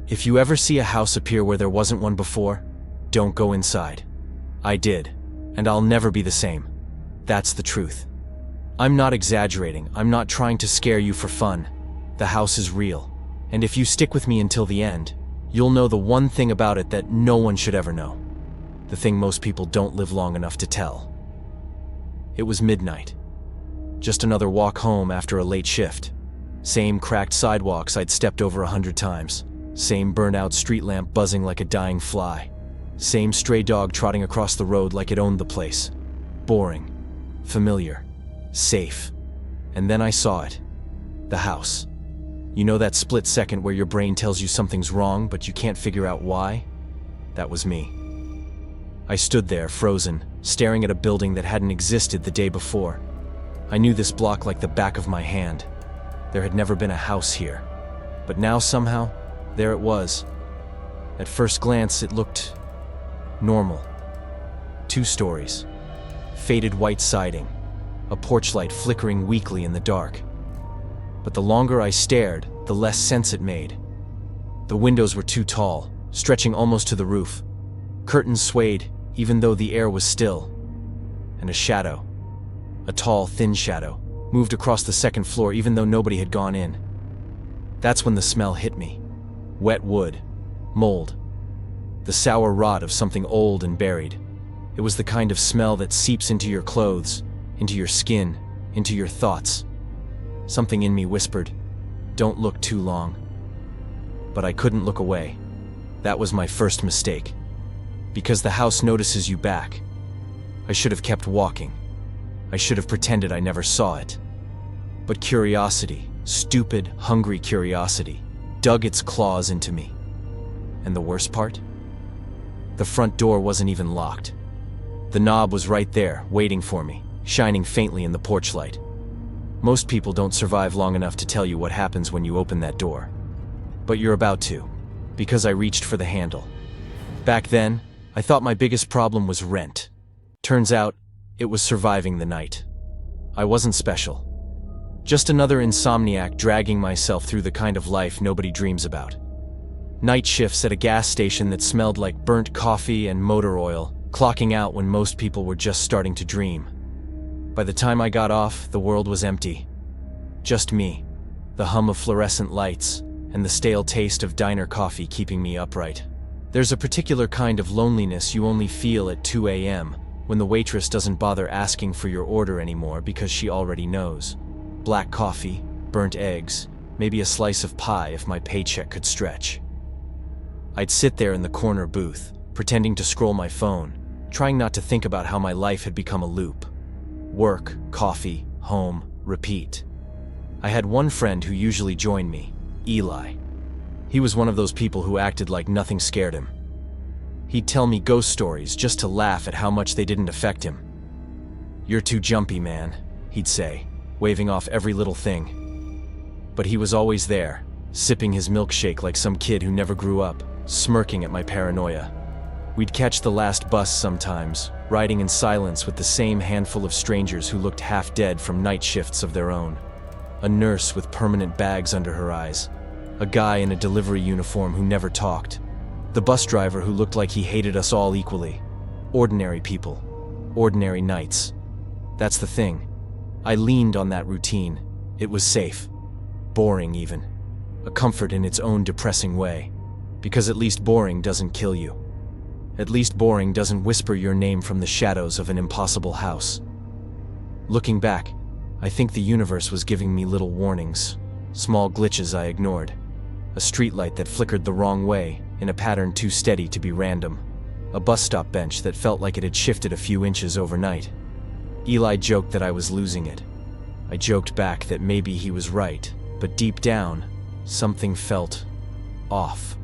If you ever see a house appear where there wasn't one before, don't go inside. I did, and I'll never be the same. That's the truth. I'm not exaggerating, I'm not trying to scare you for fun. The house is real, and if you stick with me until the end, you'll know the one thing about it that no one should ever know. The thing most people don't live long enough to tell. It was midnight. Just another walk home after a late shift. Same cracked sidewalks I'd stepped over 100 times. Same burnt-out street lamp buzzing like a dying fly. Same stray dog trotting across the road like it owned the place. Boring. Familiar. Safe. And then I saw it. The house. You know that split second where your brain tells you something's wrong, but you can't figure out why? That was me. I stood there, frozen, staring at a building that hadn't existed the day before. I knew this block like the back of my hand. There had never been a house here. But now somehow, there it was. At first glance, it looked normal. 2 stories. Faded white siding. A porch light flickering weakly in the dark. But the longer I stared, the less sense it made. The windows were too tall, stretching almost to the roof. Curtains swayed, even though the air was still. And a shadow, a tall, thin shadow, moved across the second floor even though nobody had gone in. That's when the smell hit me. Wet wood, mold, the sour rot of something old and buried. It was the kind of smell that seeps into your clothes, into your skin, into your thoughts. Something in me whispered, "Don't look too long." But I couldn't look away. That was my first mistake. Because the house notices you back. I should have kept walking. I should have pretended I never saw it. But curiosity, stupid, hungry curiosity, dug its claws into me. And the worst part? The front door wasn't even locked. The knob was right there, waiting for me, shining faintly in the porch light. Most people don't survive long enough to tell you what happens when you open that door. But you're about to, because I reached for the handle. Back then, I thought my biggest problem was rent. Turns out, it was surviving the night. I wasn't special. Just another insomniac dragging myself through the kind of life nobody dreams about. Night shifts at a gas station that smelled like burnt coffee and motor oil, clocking out when most people were just starting to dream. By the time I got off, the world was empty. Just me, the hum of fluorescent lights, and the stale taste of diner coffee keeping me upright. There's a particular kind of loneliness you only feel at 2 a.m., when the waitress doesn't bother asking for your order anymore because she already knows. Black coffee, burnt eggs, maybe a slice of pie if my paycheck could stretch. I'd sit there in the corner booth, pretending to scroll my phone, trying not to think about how my life had become a loop. Work, coffee, home, repeat. I had one friend who usually joined me, Eli. He was one of those people who acted like nothing scared him. He'd tell me ghost stories just to laugh at how much they didn't affect him. "You're too jumpy, man," he'd say, waving off every little thing. But he was always there, sipping his milkshake like some kid who never grew up, smirking at my paranoia. We'd catch the last bus sometimes, riding in silence with the same handful of strangers who looked half dead from night shifts of their own. A nurse with permanent bags under her eyes. A guy in a delivery uniform who never talked. The bus driver who looked like he hated us all equally. Ordinary people. Ordinary nights. That's the thing. I leaned on that routine. It was safe. Boring even. A comfort in its own depressing way. Because at least boring doesn't kill you. At least boring doesn't whisper your name from the shadows of an impossible house. Looking back, I think the universe was giving me little warnings. Small glitches I ignored. A streetlight that flickered the wrong way, in a pattern too steady to be random. A bus stop bench that felt like it had shifted a few inches overnight. Eli joked that I was losing it. I joked back that maybe he was right, but deep down, something felt off.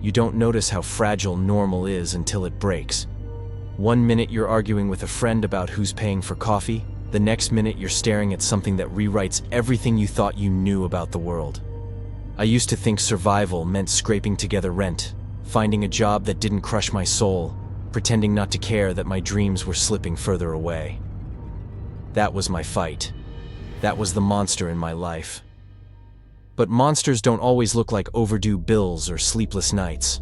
You don't notice how fragile normal is until it breaks. One minute you're arguing with a friend about who's paying for coffee, the next minute you're staring at something that rewrites everything you thought you knew about the world. I used to think survival meant scraping together rent, finding a job that didn't crush my soul, pretending not to care that my dreams were slipping further away. That was my fight. That was the monster in my life. But monsters don't always look like overdue bills or sleepless nights.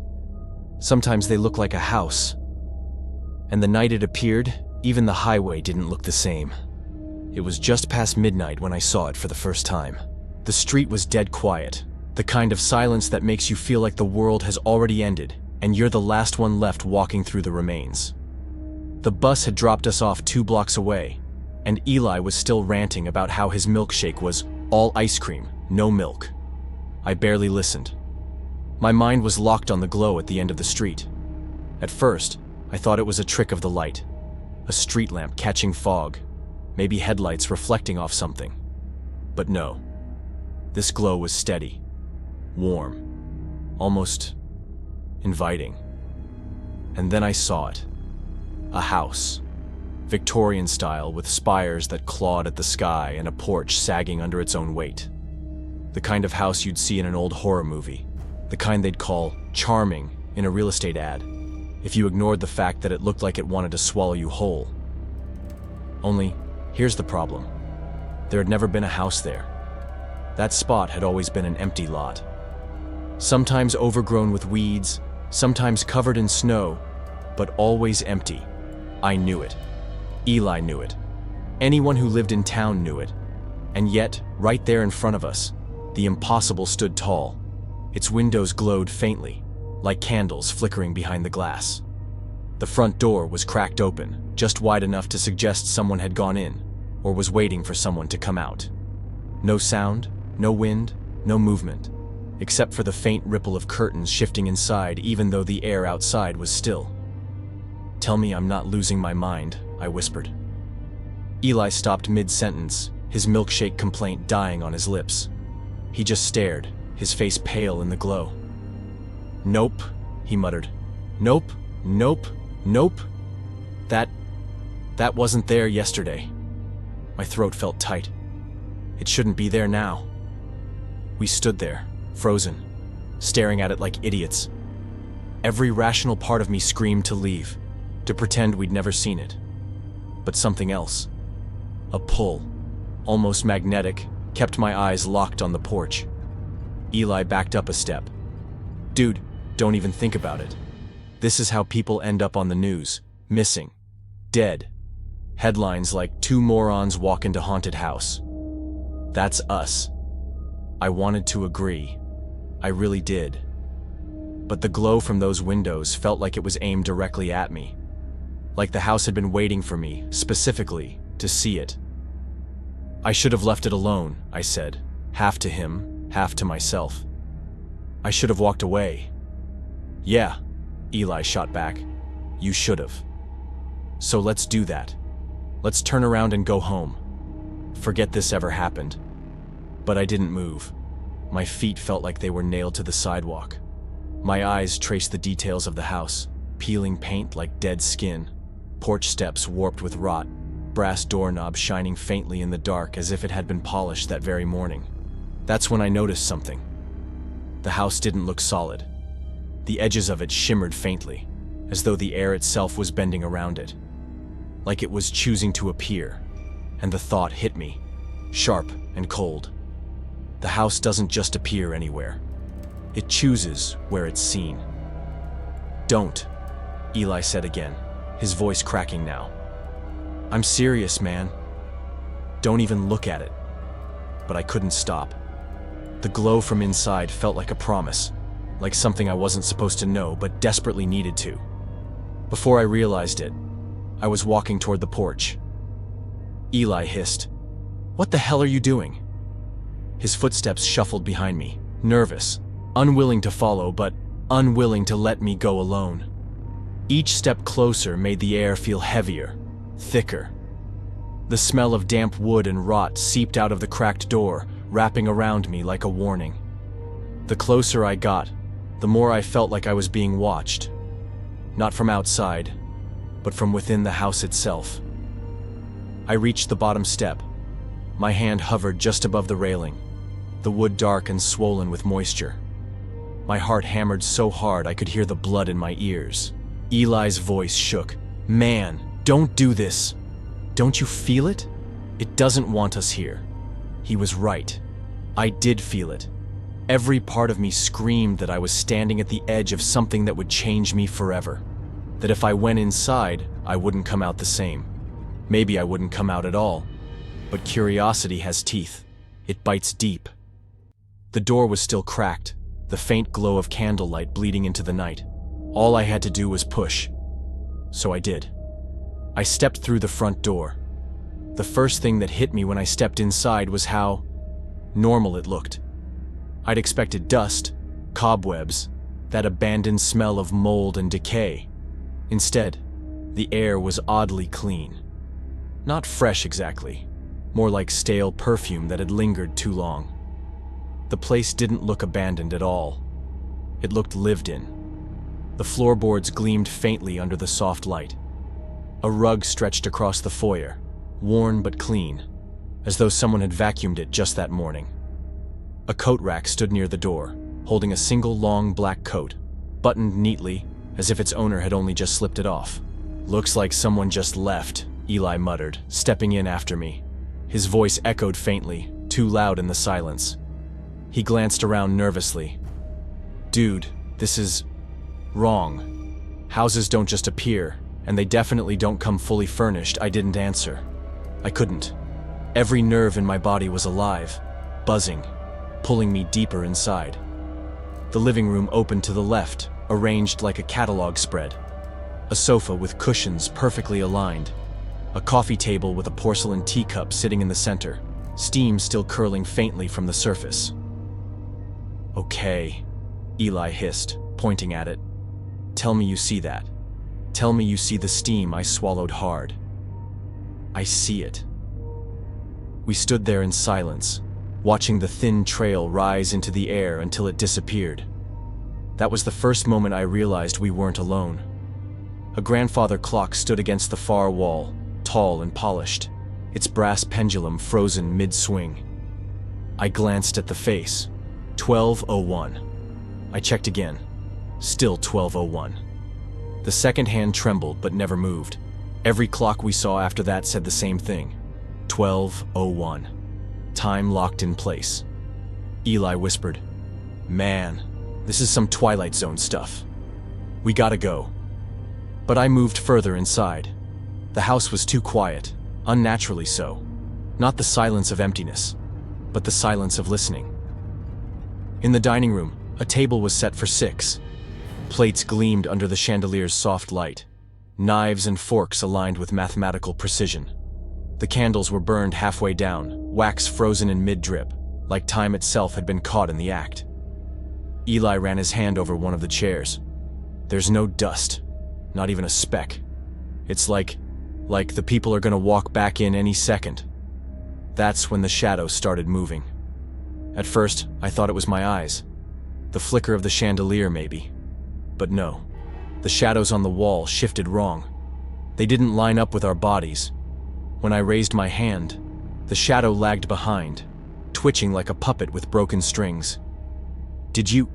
Sometimes they look like a house. And the night it appeared, even the highway didn't look the same. It was just past midnight when I saw it for the first time. The street was dead quiet, the kind of silence that makes you feel like the world has already ended, and you're the last one left walking through the remains. The bus had dropped us off 2 blocks away, and Eli was still ranting about how his milkshake was all ice cream, no milk. I barely listened. My mind was locked on the glow at the end of the street. At first, I thought it was a trick of the light, a street lamp catching fog, maybe headlights reflecting off something. But no. This glow was steady, warm, almost inviting. And then I saw it. A house. Victorian style, with spires that clawed at the sky and a porch sagging under its own weight. The kind of house you'd see in an old horror movie. The kind they'd call charming in a real estate ad, if you ignored the fact that it looked like it wanted to swallow you whole. Only, here's the problem. There had never been a house there. That spot had always been an empty lot. Sometimes overgrown with weeds, sometimes covered in snow, but always empty. I knew it. Eli knew it. Anyone who lived in town knew it. And yet, right there in front of us, the impossible stood tall. Its windows glowed faintly, like candles flickering behind the glass. The front door was cracked open, just wide enough to suggest someone had gone in, or was waiting for someone to come out. No sound, no wind, no movement, except for the faint ripple of curtains shifting inside even though the air outside was still. "Tell me I'm not losing my mind," I whispered. Eli stopped mid-sentence, his milkshake complaint dying on his lips. He just stared, his face pale in the glow. "Nope," he muttered. "Nope, nope, nope. That wasn't there yesterday." My throat felt tight. It shouldn't be there now. We stood there, frozen, staring at it like idiots. Every rational part of me screamed to leave, to pretend we'd never seen it. But something else, a pull, almost magnetic, kept my eyes locked on the porch. Eli backed up a step. "Dude, don't even think about it. This is how people end up on the news. Missing. Dead. Headlines like 2 morons walk into haunted house. That's us." I wanted to agree. I really did. But the glow from those windows felt like it was aimed directly at me. Like the house had been waiting for me, specifically, to see it. "I should have left it alone," I said, half to him, half to myself. "I should have walked away." "Yeah," Eli shot back. "You should have. So let's do that. Let's turn around and go home. Forget this ever happened." But I didn't move. My feet felt like they were nailed to the sidewalk. My eyes traced the details of the house, peeling paint like dead skin, porch steps warped with rot, brass doorknob shining faintly in the dark as if it had been polished that very morning. That's when I noticed something. The house didn't look solid. The edges of it shimmered faintly, as though the air itself was bending around it, like it was choosing to appear, and the thought hit me, sharp and cold. The house doesn't just appear anywhere. It chooses where it's seen. "Don't," Eli said again, his voice cracking now. "I'm serious, man. Don't even look at it." But I couldn't stop. The glow from inside felt like a promise, like something I wasn't supposed to know but desperately needed to. Before I realized it, I was walking toward the porch. Eli hissed, "What the hell are you doing?" His footsteps shuffled behind me, nervous, unwilling to follow but unwilling to let me go alone. Each step closer made the air feel heavier, thicker. The smell of damp wood and rot seeped out of the cracked door, wrapping around me like a warning. The closer I got, the more I felt like I was being watched. Not from outside, but from within the house itself. I reached the bottom step. My hand hovered just above the railing, the wood dark and swollen with moisture. My heart hammered so hard I could hear the blood in my ears. Eli's voice shook. "Man, don't do this. Don't you feel it? It doesn't want us here." He was right. I did feel it. Every part of me screamed that I was standing at the edge of something that would change me forever. That if I went inside, I wouldn't come out the same. Maybe I wouldn't come out at all. But curiosity has teeth. It bites deep. The door was still cracked, the faint glow of candlelight bleeding into the night. All I had to do was push. So I did. I stepped through the front door. The first thing that hit me when I stepped inside was how normal it looked. I'd expected dust, cobwebs, that abandoned smell of mold and decay. Instead, the air was oddly clean. Not fresh exactly, more like stale perfume that had lingered too long. The place didn't look abandoned at all. It looked lived in. The floorboards gleamed faintly under the soft light. A rug stretched across the foyer, worn but clean, as though someone had vacuumed it just that morning. A coat rack stood near the door, holding a single long black coat, buttoned neatly, as if its owner had only just slipped it off. "Looks like someone just left," Eli muttered, stepping in after me. His voice echoed faintly, too loud in the silence. He glanced around nervously. "Dude, this is wrong. Houses don't just appear, and they definitely don't come fully furnished." I didn't answer. I couldn't. Every nerve in my body was alive, buzzing, pulling me deeper inside. The living room opened to the left, arranged like a catalog spread. A sofa with cushions perfectly aligned. A coffee table with a porcelain teacup sitting in the center, steam still curling faintly from the surface. "Okay," Eli hissed, pointing at it. "Tell me you see that. Tell me you see the steam." I swallowed hard. "I see it." We stood there in silence, watching the thin trail rise into the air until it disappeared. That was the first moment I realized we weren't alone. A grandfather clock stood against the far wall, tall and polished, its brass pendulum frozen mid-swing. I glanced at the face. 12:01. I checked again. Still 12:01. The second hand trembled but never moved. Every clock we saw after that said the same thing. 12:01. Time locked in place. Eli whispered, "Man, this is some Twilight Zone stuff. We gotta go." But I moved further inside. The house was too quiet, unnaturally so. Not the silence of emptiness, but the silence of listening. In the dining room, a table was set for 6. Plates gleamed under the chandelier's soft light. Knives and forks aligned with mathematical precision. The candles were burned halfway down, wax frozen in mid-drip, like time itself had been caught in the act. Eli ran his hand over one of the chairs. "There's no dust, not even a speck. It's like the people are gonna walk back in any second." That's when the shadows started moving. At first, I thought it was my eyes. The flicker of the chandelier, maybe. But no. The shadows on the wall shifted wrong. They didn't line up with our bodies. When I raised my hand, the shadow lagged behind, twitching like a puppet with broken strings. "Did you?"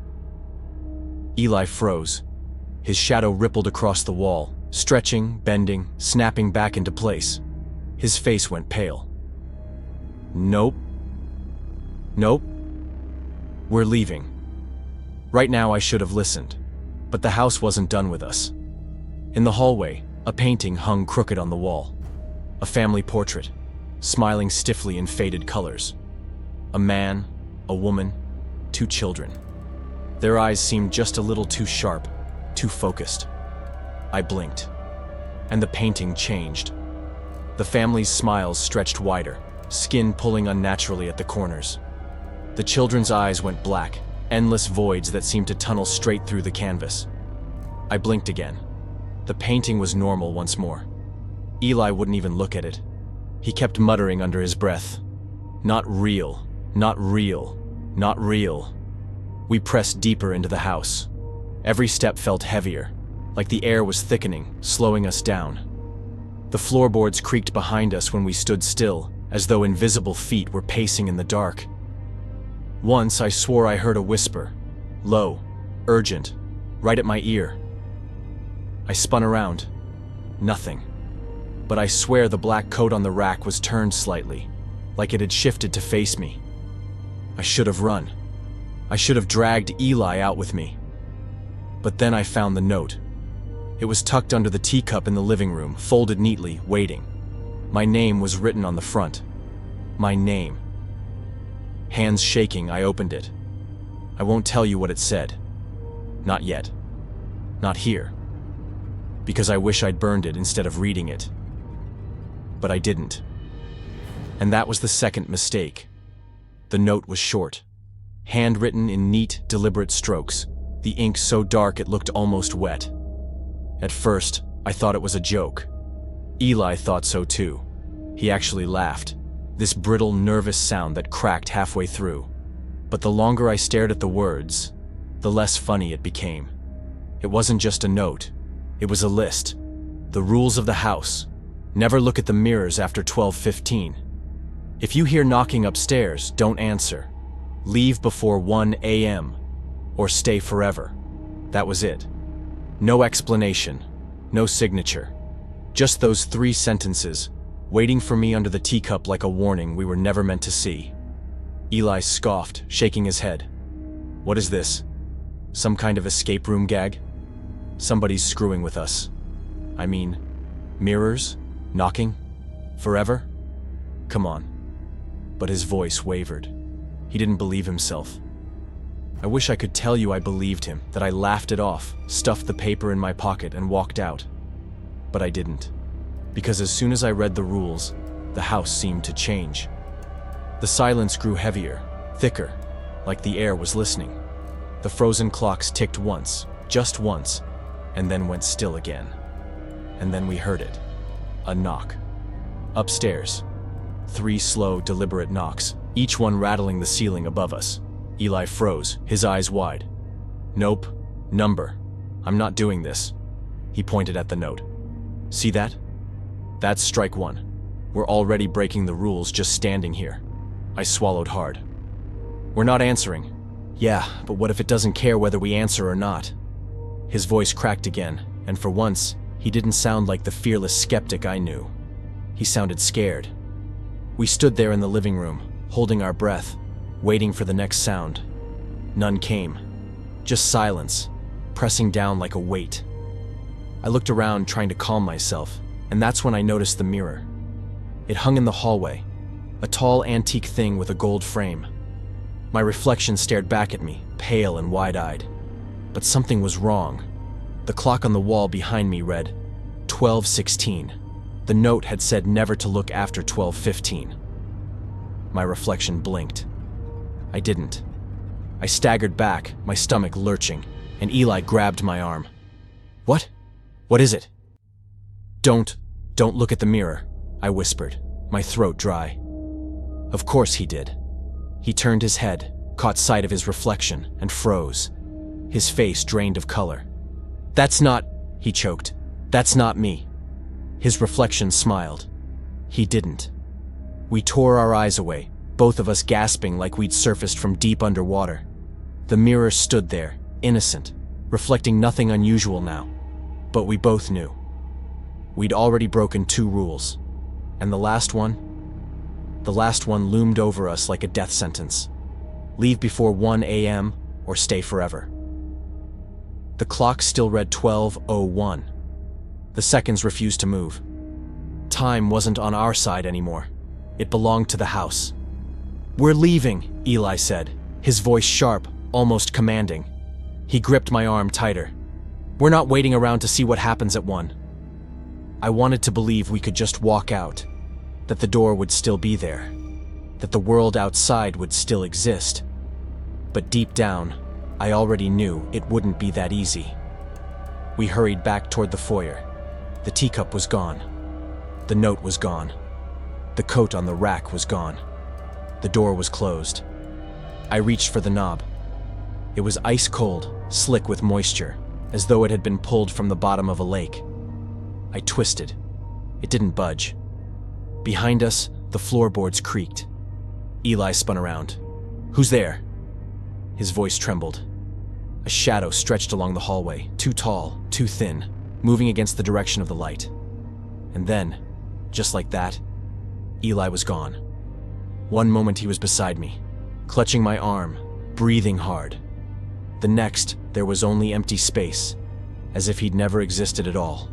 Eli froze. His shadow rippled across the wall, stretching, bending, snapping back into place. His face went pale. "Nope. Nope. We're leaving." Right now I should have listened, but the house wasn't done with us. In the hallway, a painting hung crooked on the wall. A family portrait, smiling stiffly in faded colors. A man, a woman, 2 children. Their eyes seemed just a little too sharp, too focused. I blinked, and the painting changed. The family's smiles stretched wider, skin pulling unnaturally at the corners. The children's eyes went black, endless voids that seemed to tunnel straight through the canvas. I blinked again. The painting was normal once more. Eli wouldn't even look at it. He kept muttering under his breath, "Not real, not real, not real." We pressed deeper into the house. Every step felt heavier, like the air was thickening, slowing us down. The floorboards creaked behind us when we stood still, as though invisible feet were pacing in the dark. Once I swore I heard a whisper, low, urgent, right at my ear. I spun around. Nothing. But I swear the black coat on the rack was turned slightly, like it had shifted to face me. I should have run. I should have dragged Eli out with me. But then I found the note. It was tucked under the teacup in the living room, folded neatly, waiting. My name was written on the front. My name. Hands shaking, I opened it. I won't tell you what it said. Not yet. Not here. Because I wish I'd burned it instead of reading it. But I didn't. And that was the second mistake. The note was short. Handwritten in neat, deliberate strokes. The ink so dark it looked almost wet. At first, I thought it was a joke. Eli thought so too. He actually laughed. This brittle, nervous sound that cracked halfway through. But the longer I stared at the words, the less funny it became. It wasn't just a note. It was a list. The rules of the house. Never look at the mirrors after 12:15. If you hear knocking upstairs, don't answer. Leave before 1 a.m. or stay forever. That was it. No explanation. No signature. Just those 3 sentences, waiting for me under the teacup like a warning we were never meant to see. Eli scoffed, shaking his head. What is this? Some kind of escape room gag? Somebody's screwing with us. I mean, mirrors? Knocking? Forever? Come on. But his voice wavered. He didn't believe himself. I wish I could tell you I believed him, that I laughed it off, stuffed the paper in my pocket, and walked out. But I didn't. Because as soon as I read the rules, the house seemed to change. The silence grew heavier, thicker, like the air was listening. The frozen clocks ticked once, just once, and then went still again. And then we heard it. A knock. Upstairs. 3 slow, deliberate knocks, each one rattling the ceiling above us. Eli froze, his eyes wide. Nope. Number. I'm not doing this. He pointed at the note. See that? That's strike 1. We're already breaking the rules just standing here. I swallowed hard. We're not answering. Yeah, but what if it doesn't care whether we answer or not? His voice cracked again, and for once, he didn't sound like the fearless skeptic I knew. He sounded scared. We stood there in the living room, holding our breath, waiting for the next sound. None came. Just silence, pressing down like a weight. I looked around trying to calm myself, and that's when I noticed the mirror. It hung in the hallway, a tall antique thing with a gold frame. My reflection stared back at me, pale and wide-eyed. But something was wrong. The clock on the wall behind me read 12:16. The note had said never to look after 12:15. My reflection blinked. I didn't. I staggered back, my stomach lurching, and Eli grabbed my arm. What? What is it? Don't look at the mirror, I whispered, my throat dry. Of course he did. He turned his head, caught sight of his reflection, and froze. His face drained of color. That's not, he choked. That's not me. His reflection smiled. He didn't. We tore our eyes away, both of us gasping like we'd surfaced from deep underwater. The mirror stood there, innocent, reflecting nothing unusual now. But we both knew. We'd already broken 2 rules. And the last one loomed over us like a death sentence. Leave before 1 a.m. or stay forever. The clock still read 12:01. The seconds refused to move. Time wasn't on our side anymore. It belonged to the house. We're leaving, Eli said, his voice sharp, almost commanding. He gripped my arm tighter. We're not waiting around to see what happens at 1. I wanted to believe we could just walk out, that the door would still be there, that the world outside would still exist. But deep down, I already knew it wouldn't be that easy. We hurried back toward the foyer. The teacup was gone. The note was gone. The coat on the rack was gone. The door was closed. I reached for the knob. It was ice cold, slick with moisture, as though it had been pulled from the bottom of a lake. I twisted. It didn't budge. Behind us, the floorboards creaked. Eli spun around. Who's there? His voice trembled. A shadow stretched along the hallway, too tall, too thin, moving against the direction of the light. And then, just like that, Eli was gone. One moment he was beside me, clutching my arm, breathing hard. The next, there was only empty space, as if he'd never existed at all.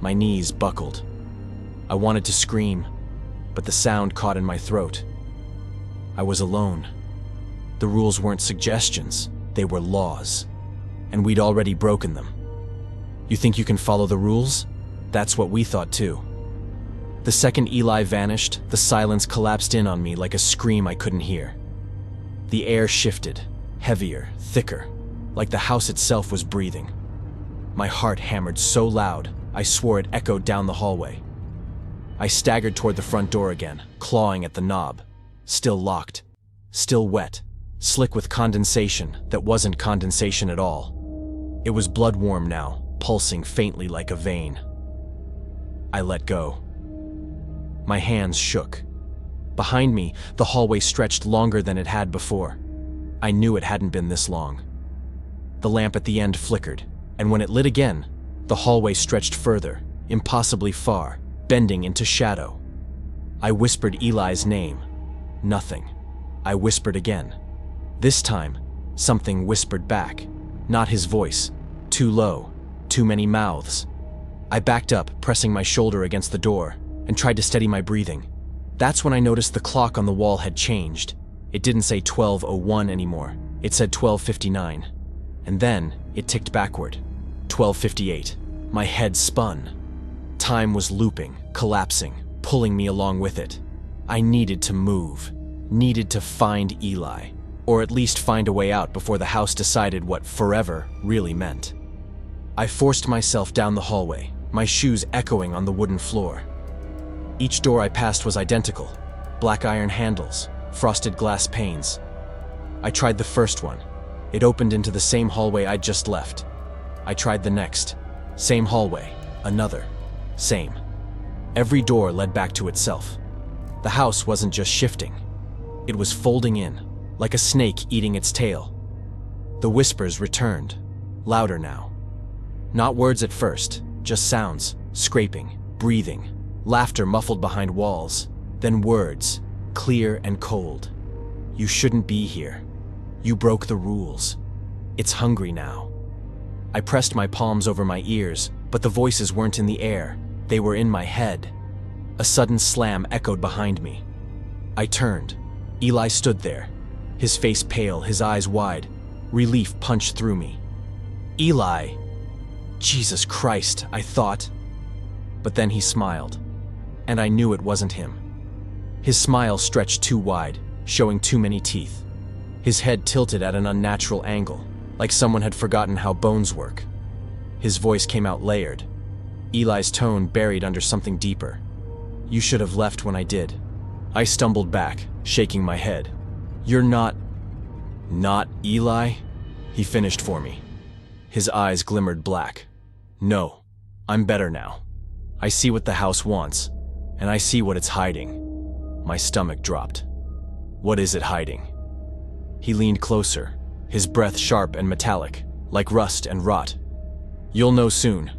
My knees buckled. I wanted to scream, but the sound caught in my throat. I was alone. The rules weren't suggestions, they were laws, and we'd already broken them. You think you can follow the rules? That's what we thought too. The second Eli vanished, the silence collapsed in on me like a scream I couldn't hear. The air shifted, heavier, thicker, like the house itself was breathing. My heart hammered so loud, I swore it echoed down the hallway. I staggered toward the front door again, clawing at the knob. Still locked, still wet, slick with condensation that wasn't condensation at all. It was blood warm now, pulsing faintly like a vein. I let go. My hands shook. Behind me, the hallway stretched longer than it had before. I knew it hadn't been this long. The lamp at the end flickered, and when it lit again, the hallway stretched further, impossibly far, bending into shadow. I whispered Eli's name. Nothing. I whispered again. This time, something whispered back. Not his voice. Too low. Too many mouths. I backed up, pressing my shoulder against the door, and tried to steady my breathing. That's when I noticed the clock on the wall had changed. It didn't say 12:01 anymore. It said 12:59. And then, it ticked backward. 12:58. My head spun. Time was looping, collapsing, pulling me along with it. I needed to move. Needed to find Eli. Or at least find a way out before the house decided what forever really meant. I forced myself down the hallway, my shoes echoing on the wooden floor. Each door I passed was identical. Black iron handles, frosted glass panes. I tried the first one. It opened into the same hallway I'd just left. I tried the next. Same hallway. Another. Same. Every door led back to itself. The house wasn't just shifting. It was folding in, like a snake eating its tail. The whispers returned, louder now. Not words at first, just sounds, scraping, breathing, laughter muffled behind walls, then words, clear and cold. You shouldn't be here. You broke the rules. It's hungry now. I pressed my palms over my ears, but the voices weren't in the air. They were in my head. A sudden slam echoed behind me. I turned. Eli stood there, his face pale, his eyes wide. Relief punched through me. Eli! Jesus Christ, I thought. But then he smiled, and I knew it wasn't him. His smile stretched too wide, showing too many teeth. His head tilted at an unnatural angle, like someone had forgotten how bones work. His voice came out layered, Eli's tone buried under something deeper. You should have left when I did. I stumbled back, shaking my head. You're not Eli? He finished for me. His eyes glimmered black. No, I'm better now. I see what the house wants, and I see what it's hiding. My stomach dropped. What is it hiding? He leaned closer, his breath sharp and metallic, like rust and rot. You'll know soon.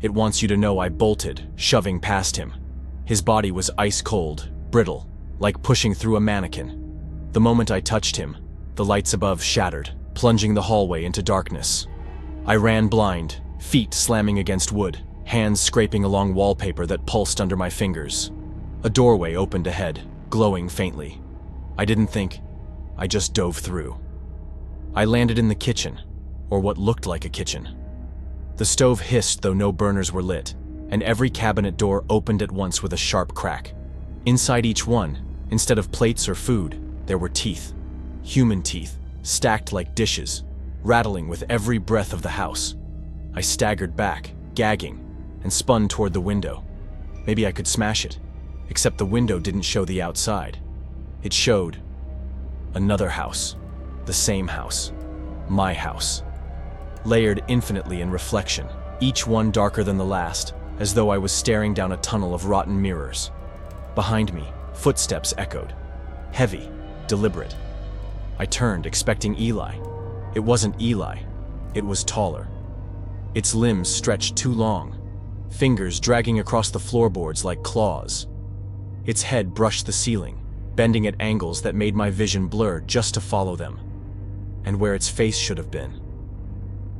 It wants you to know I bolted, shoving past him. His body was ice cold, brittle, like pushing through a mannequin. The moment I touched him, the lights above shattered, plunging the hallway into darkness. I ran blind, feet slamming against wood, hands scraping along wallpaper that pulsed under my fingers. A doorway opened ahead, glowing faintly. I didn't think, I just dove through. I landed in the kitchen, or what looked like a kitchen. The stove hissed though no burners were lit, and every cabinet door opened at once with a sharp crack. Inside each one, instead of plates or food, there were teeth. Human teeth, stacked like dishes, rattling with every breath of the house. I staggered back, gagging, and spun toward the window. Maybe I could smash it, except the window didn't show the outside. It showed another house, the same house, my house, layered infinitely in reflection, each one darker than the last, as though I was staring down a tunnel of rotten mirrors. Behind me, footsteps echoed, heavy, deliberate. I turned, expecting Eli. It wasn't Eli. It was taller. Its limbs stretched too long, fingers dragging across the floorboards like claws. Its head brushed the ceiling, bending at angles that made my vision blur just to follow them. And where its face should have been,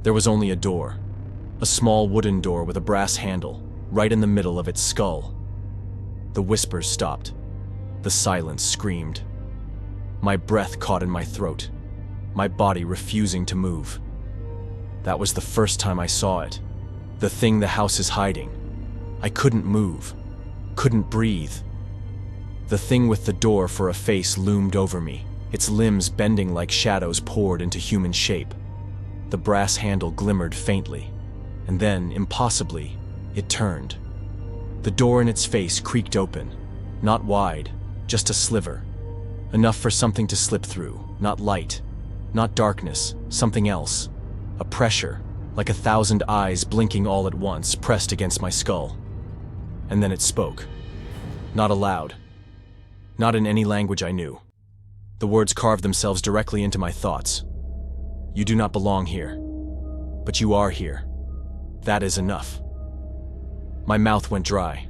there was only a door. A small wooden door with a brass handle, right in the middle of its skull. The whispers stopped. The silence screamed. My breath caught in my throat, my body refusing to move. That was the first time I saw it. The thing the house is hiding. I couldn't move, couldn't breathe. The thing with the door for a face loomed over me, its limbs bending like shadows poured into human shape. The brass handle glimmered faintly, and then, impossibly, it turned. The door in its face creaked open, not wide, just a sliver. Enough for something to slip through, not light, not darkness, something else. A pressure, like 1,000 eyes blinking all at once, pressed against my skull. And then it spoke. Not aloud. Not in any language I knew. The words carved themselves directly into my thoughts. You do not belong here. But you are here. That is enough. My mouth went dry.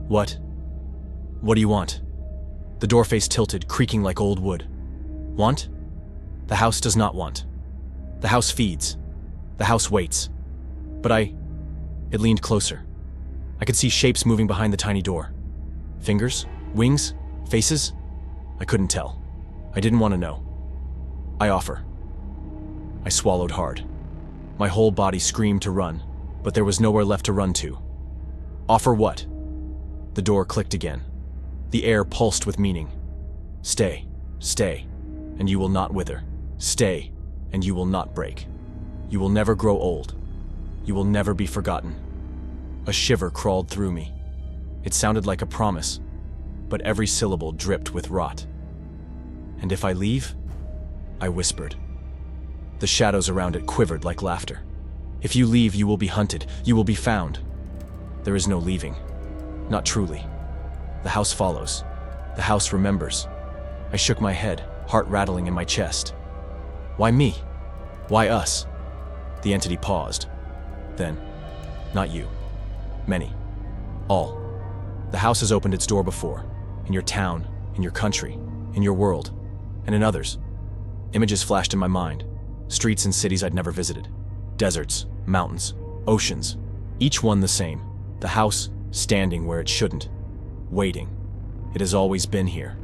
What? What do you want? The door face tilted, creaking like old wood. Want? The house does not want. The house feeds. The house waits. But It leaned closer. I could see shapes moving behind the tiny door. Fingers? Wings? Faces? I couldn't tell. I didn't want to know. I offer. I swallowed hard. My whole body screamed to run, but there was nowhere left to run to. Offer what? The door clicked again. The air pulsed with meaning. Stay, stay, and you will not wither. Stay, and you will not break. You will never grow old. You will never be forgotten. A shiver crawled through me. It sounded like a promise, but every syllable dripped with rot. And if I leave? I whispered. The shadows around it quivered like laughter. If you leave, you will be hunted. You will be found. There is no leaving. Not truly. The house follows. The house remembers. I shook my head, heart rattling in my chest. Why me? Why us? The entity paused. Then, not you. Many. All. The house has opened its door before. In your town, in your country, in your world, and in others. Images flashed in my mind. Streets and cities I'd never visited. Deserts, mountains, oceans. Each one the same. The house standing where it shouldn't. Waiting. It has always been here.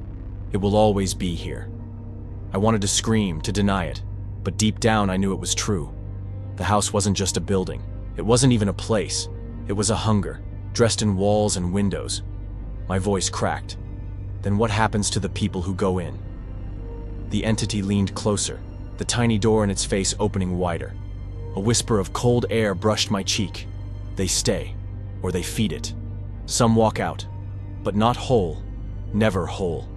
It will always be here. I wanted to scream, to deny it, but deep down I knew it was true. The house wasn't just a building. It wasn't even a place. It was a hunger, dressed in walls and windows. My voice cracked. Then what happens to the people who go in? The entity leaned closer, the tiny door in its face opening wider. A whisper of cold air brushed my cheek. They stay, or they feed it. Some walk out, but not whole, never whole.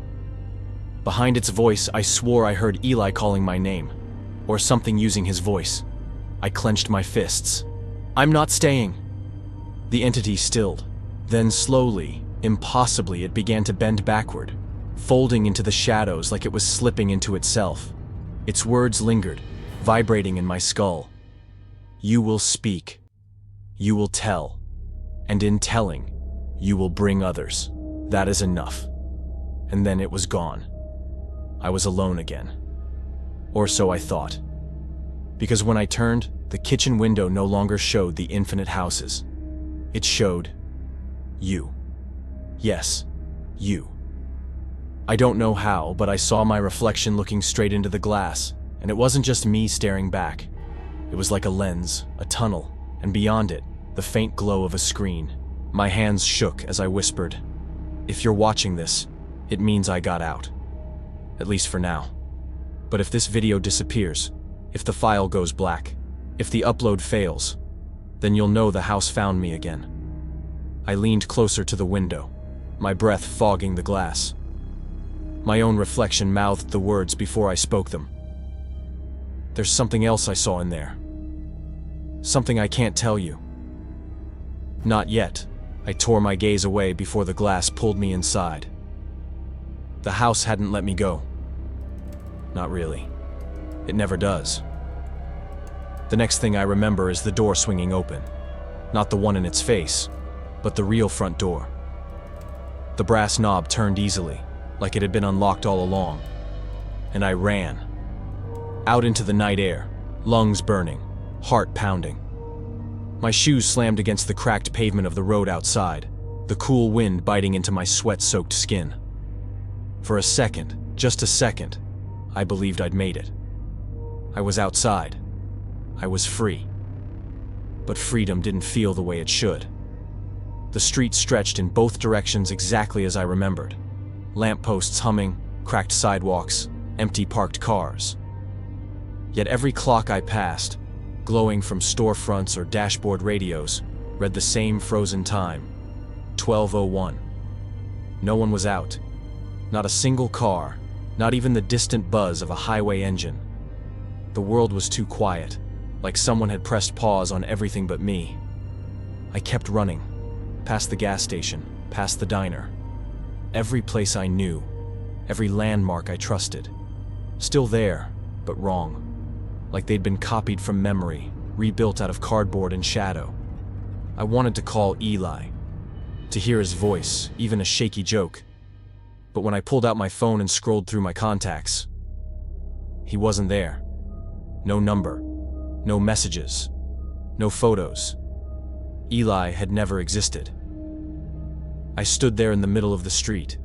Behind its voice, I swore I heard Eli calling my name, or something using his voice. I clenched my fists. I'm not staying. The entity stilled. Then slowly, impossibly, it began to bend backward, folding into the shadows like it was slipping into itself. Its words lingered, vibrating in my skull. You will speak. You will tell. And in telling, you will bring others. That is enough. And then it was gone. I was alone again. Or so I thought. Because when I turned, the kitchen window no longer showed the infinite houses. It showed you. Yes, you. I don't know how, but I saw my reflection looking straight into the glass, and it wasn't just me staring back. It was like a lens, a tunnel, and beyond it, the faint glow of a screen. My hands shook as I whispered, if you're watching this, it means I got out. At least for now. But if this video disappears, if the file goes black, if the upload fails, then you'll know the house found me again. I leaned closer to the window, my breath fogging the glass. My own reflection mouthed the words before I spoke them. There's something else I saw in there. Something I can't tell you. Not yet. I tore my gaze away before the glass pulled me inside. The house hadn't let me go. Not really. It never does. The next thing I remember is the door swinging open. Not the one in its face, but the real front door. The brass knob turned easily, like it had been unlocked all along. And I ran. Out into the night air, lungs burning, heart pounding. My shoes slammed against the cracked pavement of the road outside, the cool wind biting into my sweat-soaked skin. For a second, just a second, I believed I'd made it. I was outside. I was free. But freedom didn't feel the way it should. The street stretched in both directions exactly as I remembered. Lampposts humming, cracked sidewalks, empty parked cars. Yet every clock I passed, glowing from storefronts or dashboard radios, read the same frozen time, 12:01. No one was out. Not a single car, not even the distant buzz of a highway engine. The world was too quiet, like someone had pressed pause on everything but me. I kept running, past the gas station, past the diner. Every place I knew, every landmark I trusted. Still there, but wrong. Like they'd been copied from memory, rebuilt out of cardboard and shadow. I wanted to call Eli, to hear his voice, even a shaky joke. But when I pulled out my phone and scrolled through my contacts, he wasn't there. No number, no messages, no photos. Eli had never existed. I stood there in the middle of the street,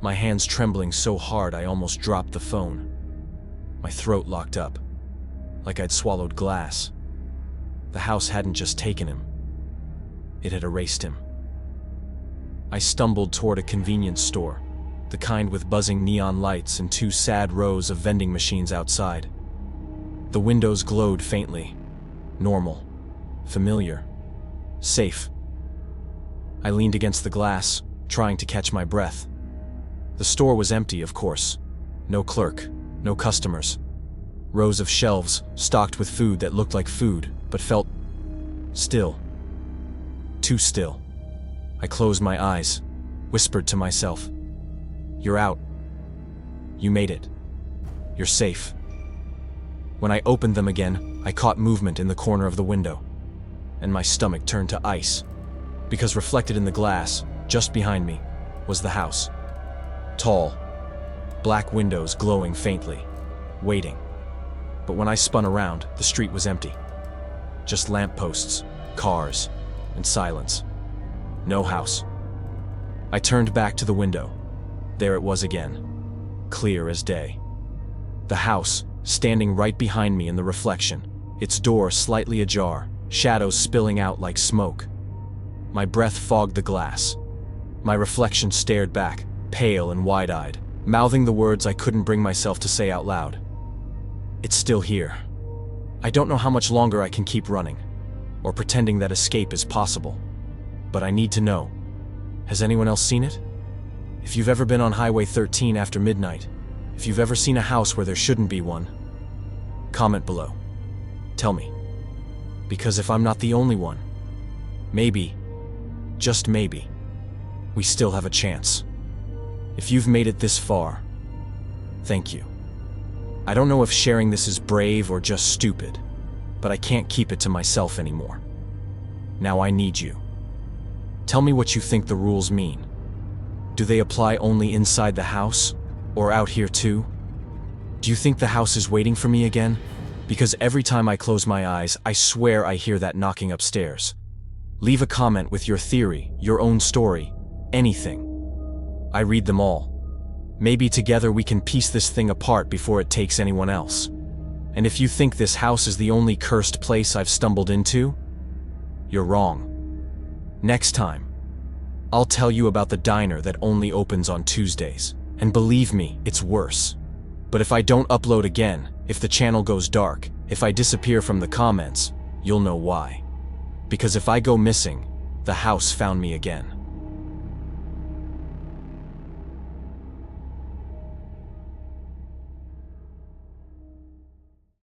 my hands trembling so hard I almost dropped the phone. My throat locked up, like I'd swallowed glass. The house hadn't just taken him, it had erased him. I stumbled toward a convenience store, the kind with buzzing neon lights and two sad rows of vending machines outside. The windows glowed faintly. Normal, familiar, safe. I leaned against the glass, trying to catch my breath. The store was empty, of course. No clerk, no customers. Rows of shelves stocked with food that looked like food, but felt still. Too still. I closed my eyes, whispered to myself, "You're out. You made it. You're safe." When I opened them again, I caught movement in the corner of the window, and my stomach turned to ice, because reflected in the glass, just behind me, was the house. Tall, black windows glowing faintly, waiting. But when I spun around, the street was empty. Just lampposts, cars, and silence. No house. I turned back to the window. There it was again, clear as day. The house, standing right behind me in the reflection, its door slightly ajar, shadows spilling out like smoke. My breath fogged the glass. My reflection stared back, pale and wide-eyed, mouthing the words I couldn't bring myself to say out loud. "It's still here. I don't know how much longer I can keep running, or pretending that escape is possible. But I need to know. Has anyone else seen it? If you've ever been on Highway 13 after midnight, if you've ever seen a house where there shouldn't be one, comment below. Tell me. Because if I'm not the only one, maybe, just maybe, we still have a chance. If you've made it this far, thank you. I don't know if sharing this is brave or just stupid, but I can't keep it to myself anymore. Now I need you. Tell me what you think the rules mean. Do they apply only inside the house, or out here too? Do you think the house is waiting for me again? Because every time I close my eyes, I swear I hear that knocking upstairs. Leave a comment with your theory, your own story, anything. I read them all. Maybe together we can piece this thing apart before it takes anyone else. And if you think this house is the only cursed place I've stumbled into, you're wrong. Next time, I'll tell you about the diner that only opens on Tuesdays. And believe me, it's worse. But if I don't upload again, if the channel goes dark, if I disappear from the comments, you'll know why. Because if I go missing, the house found me again.